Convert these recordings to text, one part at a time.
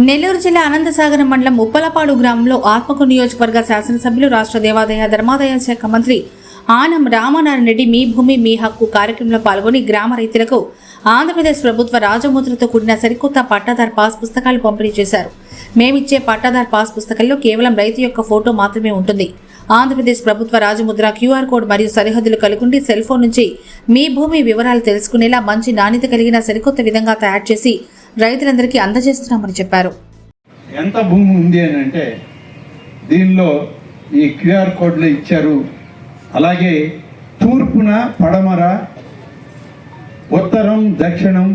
నెల్లూరు జిల్లా అనంతసాగరం మండలం ఉప్పలపాడు గ్రామంలో ఆత్మకూరు నియోజకవర్గ శాసనసభ్యులు రాష్ట్ర దేవాదాయ ధర్మాదాయ శాఖ మంత్రి ఆనం రామనారాయణ రెడ్డి మీ భూమి మీ హక్కు కార్యక్రమంలో పాల్గొని గ్రామ రైతులకు ఆంధ్రప్రదేశ్ ప్రభుత్వ రాజముద్రతో కూడిన సరికొత్త పట్టాదార్ పాస్ పుస్తకాలు పంపిణీ చేశారు. మేమిచ్చే పట్టాదార్ పాస్ పుస్తకంలో కేవలం రైతు యొక్క ఫోటో మాత్రమే ఉంటుంది. ఆంధ్రప్రదేశ్ ప్రభుత్వ రాజముద్ర క్యూఆర్ కోడ్ మరియు సరిహద్దులు కలుగుండి సెల్ ఫోన్ నుంచి మీ భూమి వివరాలు తెలుసుకునేలా మంచి నాణ్యత కలిగిన సరికొత్త విధంగా తయారు చేసి రైతులందరికీ అందజేస్తున్నామని చెప్పారు. ఎంత భూమి ఉంది అని అంటే దీనిలో ఈ క్యూఆర్ కోడ్లు ఇచ్చారు. అలాగే తూర్పున పడమర ఉత్తరం దక్షిణం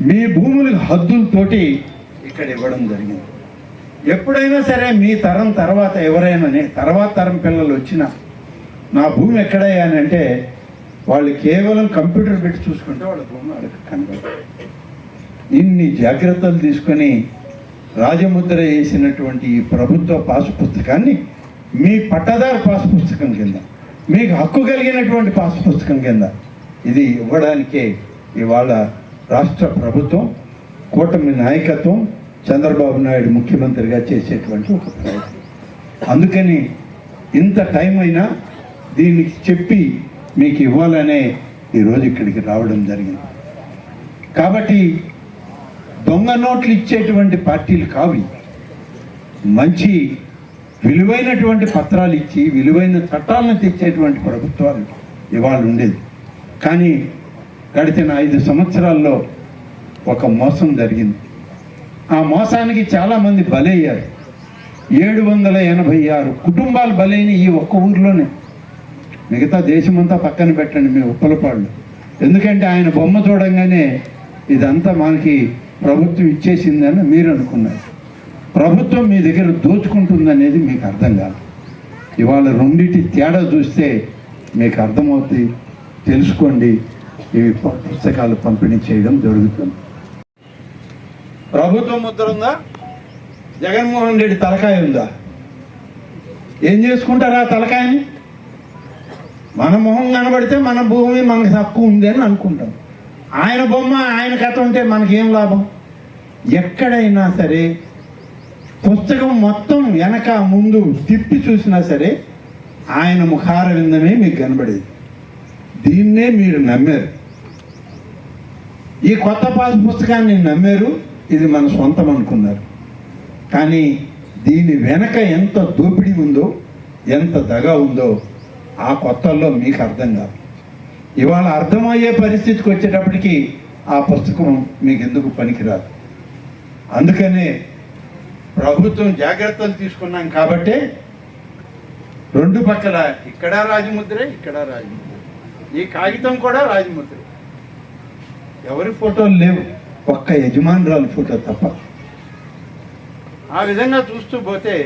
మీ భూముల హద్దులతోటి ఇక్కడ ఇవ్వడం జరిగింది. ఎప్పుడైనా సరే మీ తరం తర్వాత ఎవరైనా తర్వాత తరం పిల్లలు వచ్చినా నా భూమి ఎక్కడయ్యా అని అంటే వాళ్ళు కేవలం కంప్యూటర్ పెట్టి చూసుకుంటే వాళ్ళ భూమి వాళ్ళకి కనబడదు. ఇన్ని జాగ్రత్తలు తీసుకొని రాజముద్ర వేసినటువంటి ఈ ప్రభుత్వ పాసు పుస్తకాన్ని మీ పట్టాదారు పాసు పుస్తకం కింద, మీకు హక్కు కలిగినటువంటి పాసు పుస్తకం కింద ఇది ఇవ్వడానికే ఇవాళ రాష్ట్ర ప్రభుత్వం, కూటమి నాయకత్వం, చంద్రబాబు నాయుడు ముఖ్యమంత్రిగా చేసేటువంటి ఒక ప్రయత్నం. అందుకని ఇంత టైం అయినా దీనికి చెప్పి మీకు ఇవ్వాలనే ఈరోజు ఇక్కడికి రావడం జరిగింది. కాబట్టి దొంగ నోట్లు ఇచ్చేటువంటి పార్టీలు కావు. మంచి విలువైనటువంటి పత్రాలు ఇచ్చి విలువైన చట్టాలను తెచ్చేటువంటి ప్రభుత్వాలు ఇవాళ ఉండేది. కానీ గడిచిన 5 సంవత్సరాల్లో ఒక మోసం జరిగింది. ఆ మోసానికి చాలామంది బలయ్యారు. 786 కుటుంబాలు బలైన ఈ ఒక్క ఊర్లోనే. మిగతా దేశమంతా పక్కన పెట్టండి మీ ఉప్పలపాళ్ళు. ఎందుకంటే ఆయన బొమ్మ చూడంగానే ఇదంతా మనకి ప్రభుత్వం ఇచ్చేసిందని మీరు అనుకున్నారు. ప్రభుత్వం మీ దగ్గర దోచుకుంటుందనేది మీకు అర్థం కాదు. ఇవాళ రెండింటి తేడా చూస్తే మీకు అర్థమవుతుంది. తెలుసుకోండి. ఇవి పుస్తకాలు పంపిణీ చేయడం జరుగుతుంది. ప్రభుత్వం ముద్ర ఉందా? జగన్మోహన్ రెడ్డి తలకాయ ఉందా? ఏం చేసుకుంటారు ఆ తలకాయని? మన మొహం కనబడితే మన భూమి మనకు తక్కువ ఉంది అని అనుకుంటాం. ఆయన బొమ్మ ఆయన కథ ఉంటే మనకేం లాభం? ఎక్కడైనా సరే పుస్తకం మొత్తం వెనక ముందు తిప్పి చూసినా సరే ఆయన ముఖార విందమే మీకు కనబడేది. దీన్నే మీరు నమ్మారు. ఈ కొత్త పాస్ పుస్తకాన్ని నమ్మారు. ఇది మన సొంతం అనుకున్నారు. కానీ దీని వెనక ఎంత దోపిడీ ఉందో, ఎంత దగా ఉందో ఆ కొత్తల్లో మీకు అర్థం కాదు. ఇవాళ అర్థమయ్యే పరిస్థితికి వచ్చేటప్పటికి ఆ పుస్తకం మీకు ఎందుకు పనికిరాదు. అందుకనే ప్రభుత్వం జాగ్రత్తలు తీసుకున్నాం కాబట్టే రెండు పక్కల ఇక్కడ రాజముద్రే, ఇక్కడ రాజముద్ర, ఈ కాగితం కూడా రాజముద్ర. ఎవరి ఫోటోలు లేవు, ఒక్క యజమానురాలు ఫోటో తప్ప. ఆ విధంగా చూస్తూ పోతే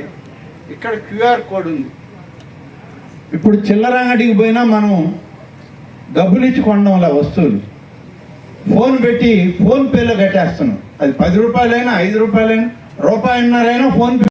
ఇక్కడ క్యూఆర్ కోడ్ ఉంది. ఇప్పుడు చిల్లర అంగడికి పోయినా మనం డబ్బులు ఇచ్చి కొనడంలా వస్తువులు ఫోన్ పెట్టి ఫోన్ పేలో కట్టేస్తున్నాం. అది 10 రూపాయలైనా 5 రూపాయలైనా రూపాయన్నరైనా ఫోన్ పే